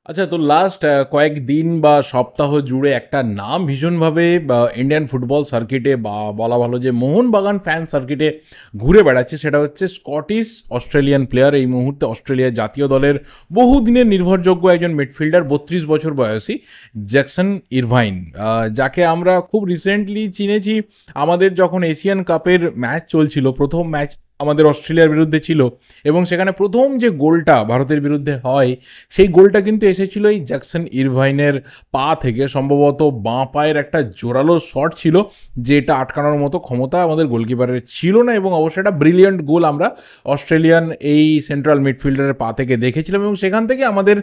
আচ্ছা, তো লাস্ট কয়েকদিন বা সপ্তাহ জুড়ে একটা নাম ভীষণভাবে ইন্ডিয়ান ফুটবল সার্কিটে বা বলা ভালো যে মোহনবাগান ফ্যান সার্কিটে ঘুরে বেড়াচ্ছে। সেটা হচ্ছে স্কটিশ অস্ট্রেলিয়ান প্লেয়ার, এই মুহূর্তে অস্ট্রেলিয়া জাতীয় দলের বহুদিনের নির্ভরযোগ্য একজন মিডফিল্ডার, 32 বছর বয়সী জ্যাকসন ইরভাইন, যাকে আমরা খুব রিসেন্টলি চিনেছি। আমাদের যখন এশিয়ান কাপের ম্যাচ চলছিল, প্রথম ম্যাচ আমাদের অস্ট্রেলিয়ার বিরুদ্ধে ছিল এবং সেখানে প্রথম যে গোলটা ভারতের বিরুদ্ধে হয়, সেই গোলটা কিন্তু এসেছিল এই জ্যাকসন ইরভাইনের পা থেকে। সম্ভবত বাঁ পায়ের একটা জোরালো শট ছিল, যেটা আটকানোর মতো ক্ষমতা আমাদের গোলকিপারের ছিল না, এবং অবশ্যই একটা ব্রিলিয়ান্ট গোল আমরা অস্ট্রেলিয়ান এই সেন্ট্রাল মিডফিল্ডারের পা থেকে দেখেছিলাম। এবং সেখান থেকে আমাদের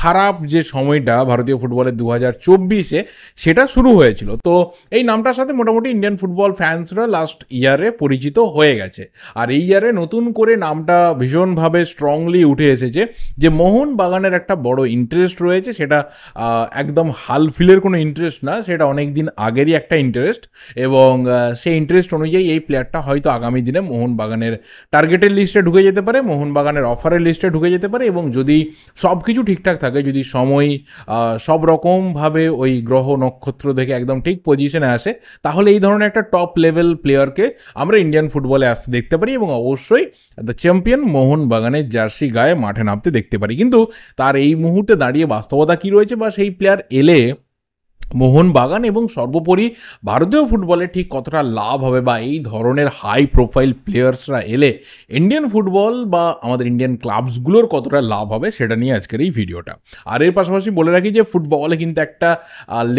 খারাপ যে সময়টা ভারতীয় ফুটবলের 2024-এ সেটা শুরু হয়েছিল। তো এই নামটার সাথে মোটামুটি ইন্ডিয়ান ফুটবল ফ্যান্সরা লাস্ট ইয়ারে পরিচিত হয়ে গেছে। আর এই ইয়ারে নতুন করে নামটা ভীষণভাবে স্ট্রংলি উঠে এসেছে যে মোহনবাগানের একটা বড় ইন্টারেস্ট রয়েছে। সেটা একদম হালফিলের কোনো ইন্টারেস্ট না, সেটা অনেক দিন আগেরই একটা ইন্টারেস্ট, এবং সেই ইন্টারেস্ট অনুযায়ী এই প্লেয়ারটা হয়তো আগামী দিনে মোহনবাগানের টার্গেটের লিস্টে ঢুকে যেতে পারে, মোহনবাগানের অফারের লিস্টে ঢুকে যেতে পারে। এবং যদি সব কিছু ঠিকঠাক থাকে, যদি সময় সব রকমভাবে ওই গ্রহ নক্ষত্র দেখে একদম ঠিক পজিশনে আসে, তাহলে এই ধরনের একটা টপ লেভেল প্লেয়ারকে আমরা ইন্ডিয়ান ফুটবলে আসতে দেখতে পারি, এবং অবশ্যই দ্য চ্যাম্পিয়ন মোহনবাগানের জার্সি গায়ে মাঠে নামতে দেখতে পারি। কিন্তু তার এই মুহূর্তে দাঁড়িয়ে বাস্তবতা কী রয়েছে, বা সেই প্লেয়ার এলে মোহনবাগান এবং সর্বোপরি ভারতীয় ফুটবলে ঠিক কতটা লাভ হবে, বা এই ধরনের হাই প্রোফাইল প্লেয়ার্সরা এলে ইন্ডিয়ান ফুটবল বা আমাদের ইন্ডিয়ান ক্লাবসগুলোর কতটা লাভ হবে, সেটা নিয়ে আজকের এই ভিডিওটা। আর এর পাশাপাশি বলে রাখি যে ফুটবলে কিন্তু একটা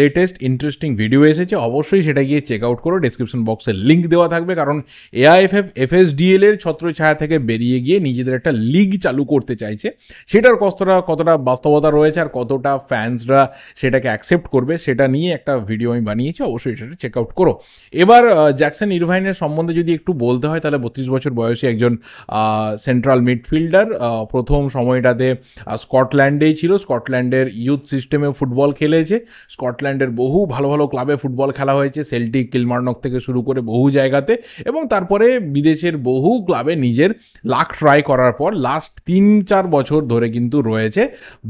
লেটেস্ট ইন্টারেস্টিং ভিডিও এসেছে, অবশ্যই সেটা গিয়ে চেক আউট করো। ডিসক্রিপশন বক্সে লিঙ্ক দেওয়া থাকবে, কারণ এআইএফএফ এফএসডিএল এর ছত্রছায়া থেকে বেরিয়ে গিয়ে নিজেদের একটা লিগ চালু করতে চাইছে। সেটার কতটা বাস্তবতা রয়েছে আর কতটা ফ্যান্সরা সেটাকে অ্যাকসেপ্ট করবে, সেটা নিয়ে একটা ভিডিও আমি বানিয়েছি, অবশ্যই সেটা চেক আউট করো। এবার জ্যাকসন ইরভাইনের সম্বন্ধে যদি একটু বলতে হয়, তাহলে 32 বছর বয়সী একজন সেন্ট্রাল মিডফিল্ডার। প্রথম সময়টাতে স্কটল্যান্ডেই ছিল, স্কটল্যান্ডের ইউথ সিস্টেমে ফুটবল খেলেছে। স্কটল্যান্ডের বহু ভালো ভালো ক্লাবে ফুটবল খেলা হয়েছে, সেল্টিক, কিলমার্নক থেকে শুরু করে বহু জায়গাতে, এবং তারপরে বিদেশের বহু ক্লাবে নিজের লাক ট্রাই করার পর লাস্ট 3-4 বছর ধরে কিন্তু রয়েছে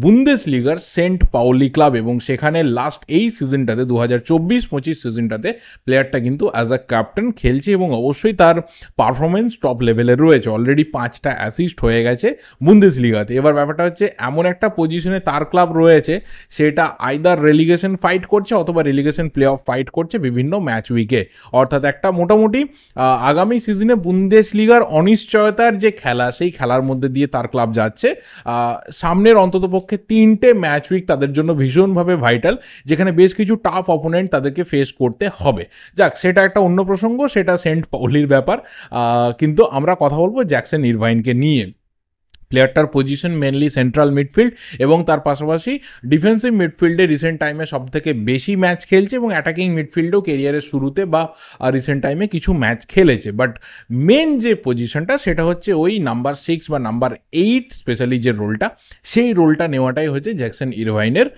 বুন্দেসলিগার সেন্ট পাউলি ক্লাব, এবং সেখানে লাস্ট এই সিজনটাতে 2024-25 সিজনটাতে প্লেয়ারটা কিন্তু অ্যাজ আ ক্যাপ্টেন খেলছে, এবং অবশ্যই তার পারফরমেন্স টপ লেভেলের রয়েছে। অলরেডি 5টা অ্যাসিস্ট হয়ে গেছে বুন্দেসলিগাতে। এবার ব্যাপারটা হচ্ছে এমন একটা পজিশনে তার ক্লাব রয়েছে, সেটা আইদার রেলিগেশন ফাইট করছে অথবা রেলিগেশন প্লে অফ ফাইট করছে বিভিন্ন ম্যাচ উইকে। অর্থাৎ একটা মোটামুটি আগামী সিজনে বুন্দেসলিগার অনিশ্চয়তার যে খেলা, সেই খেলার মধ্যে দিয়ে তার ক্লাব যাচ্ছে। সামনের অন্ততপক্ষে 3টে ম্যাচ উইক তাদের জন্য ভীষণভাবে ভাইটাল, যেখানে বেশ কিছু টাফ অপোনেন্ট তাদেরকে ফেস করতে হবে। যাক, সেটা একটা অন্য প্রসঙ্গ, সেটা সেন্ট পাউলির ব্যাপার। কিন্তু আমরা কথা বলবো জ্যাকসন ইরভাইনকে নিয়ে। প্লেয়ারটার পজিশন মেনলি সেন্ট্রাল মিডফিল্ড, এবং তার পাশাপাশি ডিফেন্সিভ মিডফিল্ডে রিসেন্ট টাইমে সব থেকে বেশি ম্যাচ খেলছে, এবং অ্যাটাকিং মিডফিল্ডেও কেরিয়ারের শুরুতে বা রিসেন্ট টাইমে কিছু ম্যাচ খেলেছে। বাট মেন যে পজিশনটা, সেটা হচ্ছে ওই নাম্বার 6 বা নাম্বার 8, স্পেশালি যে রোলটা, সেই রোলটা নেওয়াটাই হচ্ছে জ্যাকসন ইরভাইনের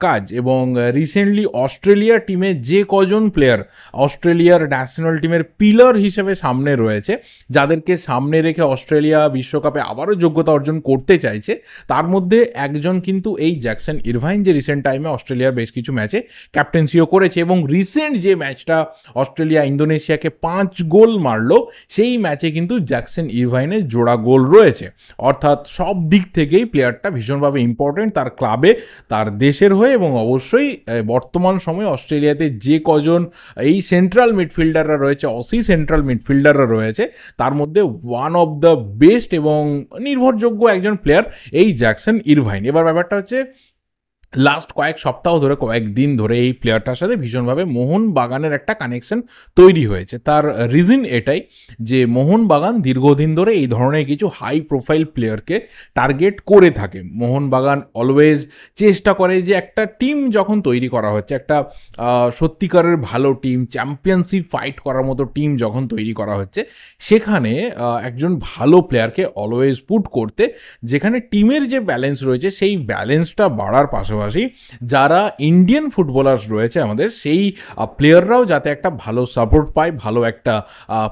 কাজ। এবং রিসেন্টলি অস্ট্রেলিয়া টিমে যে কজন প্লেয়ার অস্ট্রেলিয়ার ন্যাশনাল টিমের পিলার হিসেবে সামনে রয়েছে, যাদেরকে সামনে রেখে অস্ট্রেলিয়া বিশ্বকাপে আবারও যোগ্যতা অর্জন করতে চাইছে, তার মধ্যে একজন কিন্তু এই জ্যাকসন ইরভাইন, যে রিসেন্ট টাইমে অস্ট্রেলিয়ার বেশ কিছু ম্যাচে ক্যাপ্টেন্সিও করেছে। এবং রিসেন্ট যে ম্যাচটা অস্ট্রেলিয়া ইন্দোনেশিয়াকে 5 গোল মারলো, সেই ম্যাচে কিন্তু জ্যাকসন ইরভাইনের জোড়া গোল রয়েছে। অর্থাৎ সব দিক থেকেই প্লেয়ারটা ভীষণভাবে ইম্পর্টেন্ট তার ক্লাবে, তার দেশের হয়ে, এবং অবশ্যই বর্তমান সময়ে অস্ট্রেলিয়াতে যে কজন এই সেন্ট্রাল মিডফিল্ডাররা রয়েছে, অসি সেন্ট্রাল মিডফিল্ডাররা রয়েছে, তার মধ্যে ওয়ান অফ দ্য বেস্ট এবং নির্ভরযোগ্য একজন প্লেয়ার এই জ্যাকসন ইরভাইন। এবার ব্যাপারটা হচ্ছে লাস্ট কয়েক সপ্তাহ ধরে, কয়েকদিন ধরে এই প্লেয়ারটার সাথে ভীষণভাবে মোহনবাগানের একটা কানেকশন তৈরি হয়েছে। তার রিজন এটাই যে মোহনবাগান দীর্ঘদিন ধরে এই ধরনের কিছু হাই প্রোফাইল প্লেয়ারকে টার্গেট করে থাকে। মোহনবাগান অলওয়েজ চেষ্টা করে যে একটা টিম যখন তৈরি করা হচ্ছে, একটা সত্যিকারের ভালো টিম, চ্যাম্পিয়নশিপ ফাইট করার মতো টিম যখন তৈরি করা হচ্ছে, সেখানে একজন ভালো প্লেয়ারকে অলওয়েজ পুট করতে, যেখানে টিমের যে ব্যালেন্স রয়েছে সেই ব্যালেন্সটা বাড়ার পাশাপাশি পাশাপাশি যারা ইন্ডিয়ান ফুটবলার্স রয়েছে আমাদের, সেই প্লেয়াররাও যাতে একটা ভালো সাপোর্ট পায়, ভালো একটা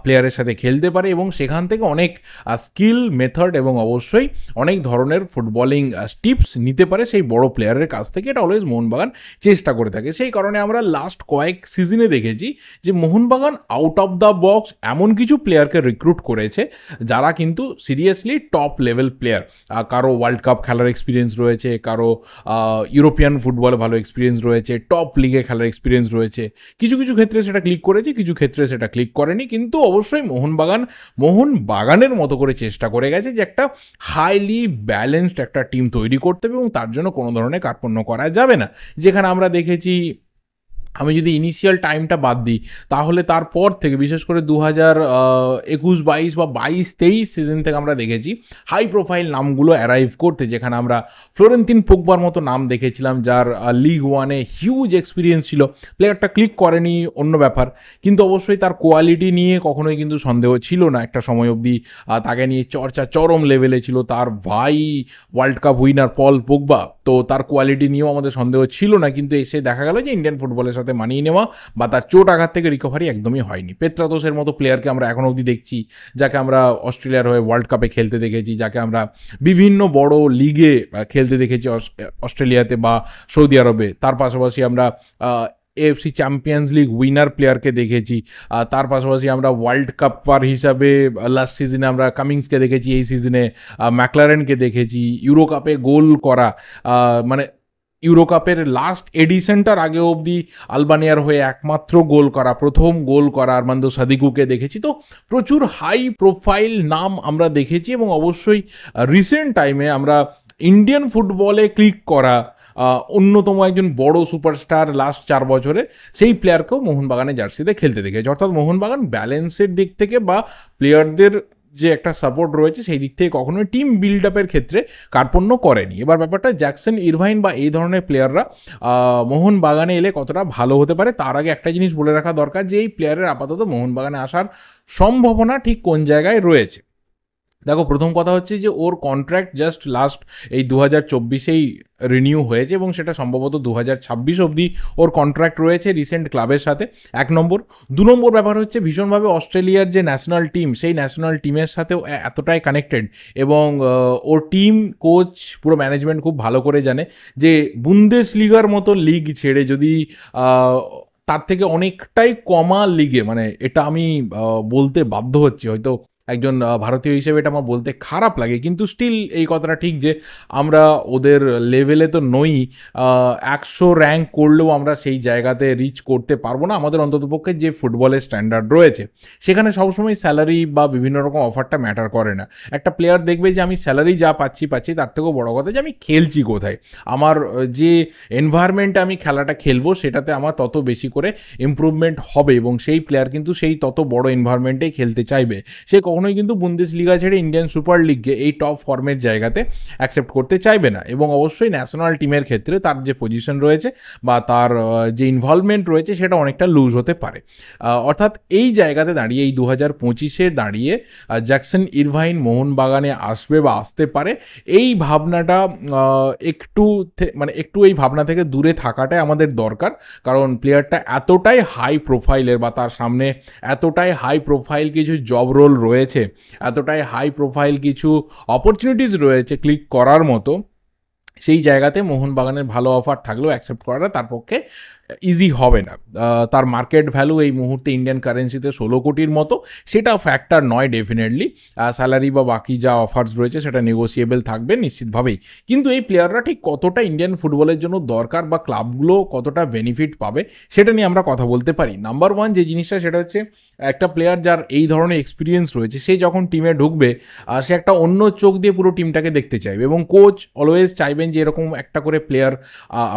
প্লেয়ারের সাথে খেলতে পারে এবং সেখান থেকে অনেক স্কিল মেথড এবং অবশ্যই অনেক ধরনের ফুটবলিং টিপস নিতে পারে সেই বড় প্লেয়ারের কাছ থেকে। এটা অলওয়েজ মোহনবাগান চেষ্টা করে থাকে। সেই কারণে আমরা লাস্ট কয়েক সিজনে দেখেছি যে Mohun Bagan out of the box এমন কিছু প্লেয়ারকে রিক্রুট করেছে যারা কিন্তু সিরিয়াসলি টপ লেভেল প্লেয়ার। কারো ওয়ার্ল্ড কাপ খেলার এক্সপিরিয়েন্স রয়েছে, কারো ইউরোপিয়ান ফুটবলে ভালো এক্সপিরিয়েন্স রয়েছে, টপ লিগে খেলার এক্সপিরিয়েন্স রয়েছে। কিছু কিছু ক্ষেত্রে সেটা ক্লিক করেছে, কিছু ক্ষেত্রে সেটা ক্লিক করেনি, কিন্তু অবশ্যই মোহনবাগানের মতো করে চেষ্টা করে গেছে যে একটা হাইলি ব্যালেন্সড একটা টিম তৈরি করতে হবে এবং তার জন্য কোনো ধরনের কার্পণ্য করা যাবে না। যেখানে আমরা দেখেছি, আমি যদি ইনিশিয়াল টাইমটা বাদ দিই তাহলে তারপর থেকে বিশেষ করে 2021-22 বা 22-23 সিজন থেকে আমরা দেখেছি হাই প্রোফাইল নামগুলো অ্যারাইভ করতে, যেখানে আমরা ফ্লোরেন্তিন পোগবার মতো নাম দেখেছিলাম যার লিগ ওয়ানে হিউজ এক্সপিরিয়েন্স ছিল। প্লেয়ারটা ক্লিক করেনি অন্য ব্যাপার, কিন্তু অবশ্যই তার কোয়ালিটি নিয়ে কখনোই কিন্তু সন্দেহ ছিল না। একটা সময় অবধি তাকে নিয়ে চর্চা চরম লেভেলে ছিল। তার ভাই ওয়ার্ল্ড কাপ উইনার পল পোগবা, তো তার কোয়ালিটি নিয়েও আমাদের সন্দেহ ছিল না, কিন্তু এসে দেখা গেল যে ইন্ডিয়ান ফুটবলের সাথে মানিয়ে নেওয়া বা তার চোট আঘাত থেকে রিকভারি একদমই হয়নি। পেত্রাতোসের মতো প্লেয়ারকে আমরা এখন অবধি দেখছি, যাকে আমরা অস্ট্রেলিয়ার হয়ে ওয়ার্ল্ড কাপে খেলতে দেখেছি, যাকে আমরা বিভিন্ন বড় লিগে খেলতে দেখেছি অস্ট্রেলিয়াতে বা সৌদি আরবে। তার পাশাপাশি আমরা এএফসি চ্যাম্পিয়ন্স লিগ উইনার প্লেয়ারকে দেখেছি। তার পাশাপাশি আমরা ওয়ার্ল্ড কাপার হিসাবে লাস্ট সিজনে আমরা কামিংসকে দেখেছি, এই সিজনে ম্যাকলারেনকে দেখেছি। ইউরো কাপে গোল করা, মানে ইউরো কাপের লাস্ট এডিশনটার আগে অবধি আলবানিয়ার হয়ে একমাত্র গোল করা, প্রথম গোল করা আরমান্দো সাদিকুকে দেখেছি। তো প্রচুর হাই প্রোফাইল নাম আমরা দেখেছি এবং অবশ্যই রিসেন্ট টাইমে আমরা ইন্ডিয়ান ফুটবলে ক্লিক করা অন্যতম একজন বড় সুপারস্টার লাস্ট 4 বছরে, সেই প্লেয়ারকেও মোহনবাগানের জার্সিতে খেলতে দেখেছি। অর্থাৎ মোহনবাগান ব্যালেন্সের দিক থেকে বা প্লেয়ারদের যে একটা সাপোর্ট রয়েছে সেই দিক থেকে কখনোই টিম বিল্ড আপের ক্ষেত্রে কার্পণ্য করেনি। এবার ব্যাপারটা জ্যাকসন ইরভাইন বা এই ধরনের প্লেয়াররা মোহনবাগানে এলে কতটা ভালো হতে পারে, তার আগে একটা জিনিস বলে রাখা দরকার যে এই প্লেয়ারের আপাতত মোহনবাগানে আসার সম্ভাবনা ঠিক কোন জায়গায় রয়েছে। দেখো, প্রথম কথা হচ্ছে যে ওর কন্ট্রাক্ট জাস্ট লাস্ট এই 2024-এই রিনিউ হয়েছে এবং সেটা সম্ভবত 2026 অবধি ওর কন্ট্রাক্ট রয়েছে রিসেন্ট ক্লাবের সাথে, 1 নম্বর। 2 নম্বর ব্যাপার হচ্ছে ভীষণভাবে অস্ট্রেলিয়ার যে ন্যাশনাল টিম, সেই ন্যাশনাল টিমের সাথেও এতটাই কানেক্টেড এবং ওর টিম, কোচ, পুরো ম্যানেজমেন্ট খুব ভালো করে জানে যে বুন্দেসলিগার মতো লিগ ছেড়ে যদি তার থেকে অনেকটাই কমা লিগে, মানে এটা আমি বলতে বাধ্য হচ্ছি, হয়তো একজন ভারতীয় হিসেবে এটা আমার বলতে খারাপ লাগে, কিন্তু স্টিল এই কথাটা ঠিক যে আমরা ওদের লেভেলে তো নই। 100 র্যাঙ্ক করলেও আমরা সেই জায়গাতে রিচ করতে পারবো না। আমাদের অন্ততপক্ষে যে ফুটবলের স্ট্যান্ডার্ড রয়েছে সেখানে সবসময় স্যালারি বা বিভিন্ন রকম অফারটা ম্যাটার করে না। একটা প্লেয়ার দেখবে যে আমি স্যালারি যা পাচ্ছি তার থেকেও বড় কথা যে আমি খেলছি কোথায়, আমার যে এনভায়রনমেন্টে আমি খেলাটা খেলবো সেটাতে আমার তত বেশি করে ইমপ্রুভমেন্ট হবে এবং সেই প্লেয়ার কিন্তু সেই তত বড় এনভায়রনমেন্টেই খেলতে চাইবে। সে কখনোই কিন্তু বুন্দেসলিগা ছেড়ে ইন্ডিয়ান সুপার লিগকে এই টপ ফর্মের জায়গাতে অ্যাকসেপ্ট করতে চাইবে না। এবং অবশ্যই ন্যাশনাল টিমের ক্ষেত্রে তার যে পজিশন রয়েছে বা তার যে ইনভলভমেন্ট রয়েছে সেটা অনেকটা লুজ হতে পারে। অর্থাৎ এই জায়গাতে দাঁড়িয়ে, এই 2025-এ দাঁড়িয়ে জ্যাকসন ইরভাইন মোহনবাগানে আসবে বা আসতে পারে, এই ভাবনাটা একটু এই ভাবনা থেকে দূরে থাকাটাই আমাদের দরকার। কারণ প্লেয়ারটা এতটাই হাই প্রোফাইলের বা তার সামনে এতটাই হাই প্রোফাইল কিছু জব রোল রয়েছে, এতটাই হাই প্রোফাইল কিছু অপরচুনিটিস রয়েছে ক্লিক করার মতো, সেই জায়গাতে মোহনবাগানের ভালো অফার থাকলেও অ্যাকসেপ্ট করাটা তার পক্ষে ইজি হবে না। তার মার্কেট ভ্যালু এই মুহূর্তে ইন্ডিয়ান কারেন্সিতে 16 কোটির মতো, সেটা ফ্যাক্টর নয় ডেফিনেটলি। স্যালারি বা বাকি যা অফার্স রয়েছে সেটা নেগোসিয়েবল থাকবে নিশ্চিতভাবেই, কিন্তু এই প্লেয়াররা ঠিক কতটা ইন্ডিয়ান ফুটবলের জন্য দরকার বা ক্লাবগুলো কতটা বেনিফিট পাবে সেটা নিয়ে আমরা কথা বলতে পারি। নাম্বার 1 যে জিনিসটা সেটা হচ্ছে একটা প্লেয়ার যার এই ধরনের এক্সপিরিয়েন্স রয়েছে সে যখন টিমে ঢুকবে সে একটা অন্য চোখ দিয়ে পুরো টিমটাকে দেখতে চাইবে এবং কোচ অলওয়েজ চাইবেন যে এরকম একটা করে প্লেয়ার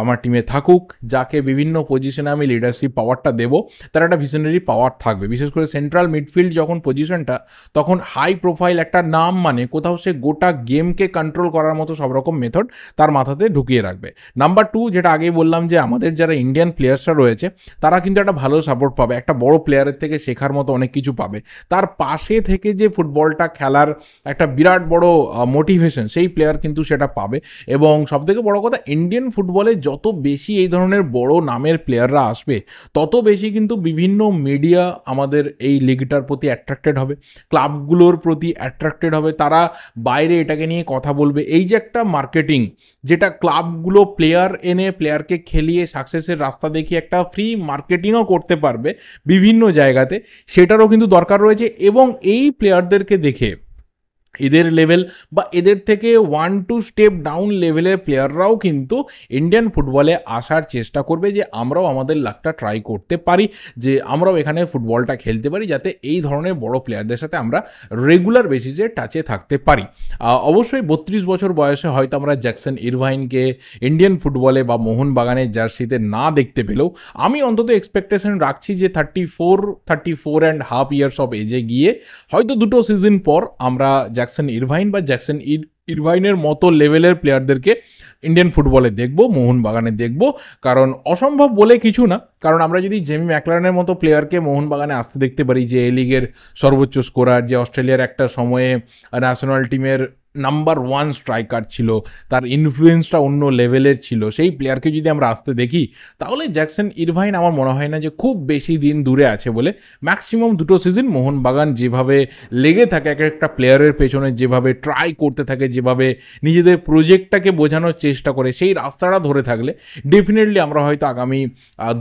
আমার টিমে থাকুক, যাকে বিভিন্ন পজিশনে আমি লিডারশিপ পাওয়ারটা দেবো, তার একটা ভিশনারি পাওয়ার থাকবে। বিশেষ করে সেন্ট্রাল মিডফিল্ড যখন পজিশনটা, তখন হাই প্রোফাইল একটা নাম মানে কোথাও সে গোটা গেমকে কন্ট্রোল করার মতো সব রকম মেথড তার মাথাতে ঢুকিয়ে রাখবে। নাম্বার 2, যেটা আগেই বললাম যে আমাদের যারা ইন্ডিয়ান প্লেয়ার্সরা রয়েছে তারা কিন্তু একটা ভালো সাপোর্ট পাবে, একটা বড় প্লেয়ারের থেকে শেখার মতো অনেক কিছু পাবে। তার পাশে থেকে যে ফুটবলটা খেলার একটা বিরাট বড় মোটিভেশন সেই প্লেয়ার কিন্তু সেটা পাবে এবং এবং সবথেকে বড় কথা, ইন্ডিয়ান ফুটবলে যত বেশি এই ধরনের বড় নামের প্লেয়াররা আসবে তত বেশি কিন্তু বিভিন্ন মিডিয়া আমাদের এই লিগটার প্রতি অ্যাট্রাক্টেড হবে, ক্লাবগুলোর প্রতি অ্যাট্রাক্টেড হবে, তারা বাইরে এটাকে নিয়ে কথা বলবে। এই যে একটা মার্কেটিং, যেটা ক্লাবগুলো প্লেয়ার এনে প্লেয়ারকে খেলিয়ে সাকসেসের রাস্তা দেখিয়ে একটা ফ্রি মার্কেটিংও করতে পারবে বিভিন্ন জায়গাতে, সেটারও কিন্তু দরকার রয়েছে। এবং এই প্লেয়ারদেরকে দেখে এদের লেভেল বা এদের থেকে 1-2 স্টেপ ডাউন লেভেলের প্লেয়াররাও কিন্তু ইন্ডিয়ান ফুটবলে আসার চেষ্টা করবে, যে আমরাও আমাদের লাকটা ট্রাই করতে পারি, যে আমরাও এখানে ফুটবলটা খেলতে পারি, যাতে এই ধরনের বড় প্লেয়ারদের সাথে আমরা রেগুলার বেসিসে টাচে থাকতে পারি। অবশ্যই 32 বছর বয়সে হয়তো আমরা জ্যাকসন ইরভাইনকে ইন্ডিয়ান ফুটবলে বা মোহনবাগানের জার্সিতে না দেখতে পেলেও আমি অন্তত এক্সপেকটেশন রাখছি যে 34.5 ইয়ার্স অফ এজে গিয়ে হয়তো 2 সিজন পর আমরা জ্যাকসন ইরভাইন বা জ্যাকসন ইরভাইনের মতো লেভেলের প্লেয়ারদেরকে ইন্ডিয়ান ফুটবলে দেখব, মোহনবাগানে দেখব। কারণ অসম্ভব বলে কিছু না, কারণ আমরা যদি জেমি ম্যাকলারেনের মতো প্লেয়ারকে মোহনবাগানে আসতে দেখতে পারি, যে এ লিগের সর্বোচ্চ স্কোরার, যে অস্ট্রেলিয়ার একটা সময়ে ন্যাশনাল টিমের নাম্বার 1 স্ট্রাইকার ছিল, তার ইনফ্লুয়েন্সটা অন্য লেভেলের ছিল, সেই প্লেয়ারকে যদি আমরা আসতে দেখি, তাহলে জ্যাকসন ইরভাইন আমার মনে হয় না যে খুব বেশি দিন দূরে আছে বলে। ম্যাক্সিমাম 2 সিজন মোহনবাগান যেভাবে লেগে থাকে এক একটা প্লেয়ারের পেছনে, যেভাবে ট্রাই করতে থাকে, যেভাবে নিজেদের প্রজেক্টটাকে বোঝানোর চেষ্টা করে, সেই রাস্তাটা ধরে থাকলে ডেফিনেটলি আমরা হয়তো আগামী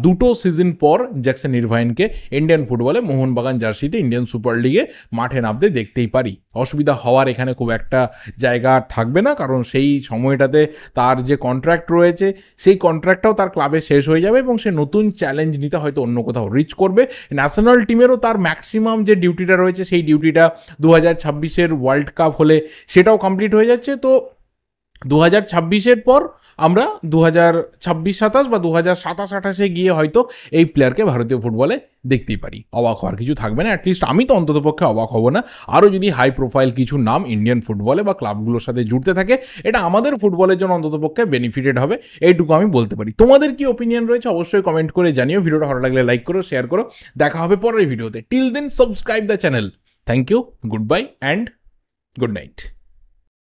2 সিজন পর জ্যাকসন ইরভাইনকে ইন্ডিয়ান ফুটবলে মোহনবাগান জার্সিতে ইন্ডিয়ান সুপার লিগে মাঠে নামতে দেখতেই পারি। অসুবিধা হওয়ার এখানে খুব একটা জায়গা থাকবে না, কারণ সেই সময়টাতে তার যে কন্ট্রাক্ট রয়েছে সেই কন্ট্রাক্টটাও তার ক্লাবে শেষ হয়ে যাবে এবং সে নতুন চ্যালেঞ্জ নিতে হয়তো অন্য কোথাও রিচ করবে। ন্যাশনাল টিমেরও তার ম্যাক্সিমাম যে ডিউটিটা রয়েছে সেই ডিউটিটা 2026-এর ওয়ার্ল্ড কাপ হলে সেটাও কমপ্লিট হয়ে যাচ্ছে। তো 2026-এর পর আমরা 2026-27 বা 2027-28-এ গিয়ে হয়তো এই প্লেয়ারকে ভারতীয় ফুটবলে দেখতেই পারি। অবাক হওয়ার কিছু থাকবে না, অ্যাটলিস্ট আমি তো অন্ততপক্ষে অবাক হব না। আরও যদি হাই প্রোফাইল কিছু নাম ইন্ডিয়ান ফুটবলে বা ক্লাবগুলোর সাথে জুড়তে থাকে, এটা আমাদের ফুটবলের জন্য অন্ততপক্ষে বেনিফিটেড হবে, এইটুকু আমি বলতে পারি। তোমাদের কি ওপিনিয়ন রয়েছে অবশ্যই কমেন্ট করে জানিও। ভিডিওটা ভালো লাগলে লাইক করো, শেয়ার করো। দেখা হবে পরের ভিডিওতে। Till then subscribe the channel. Thank you, good bye and good night.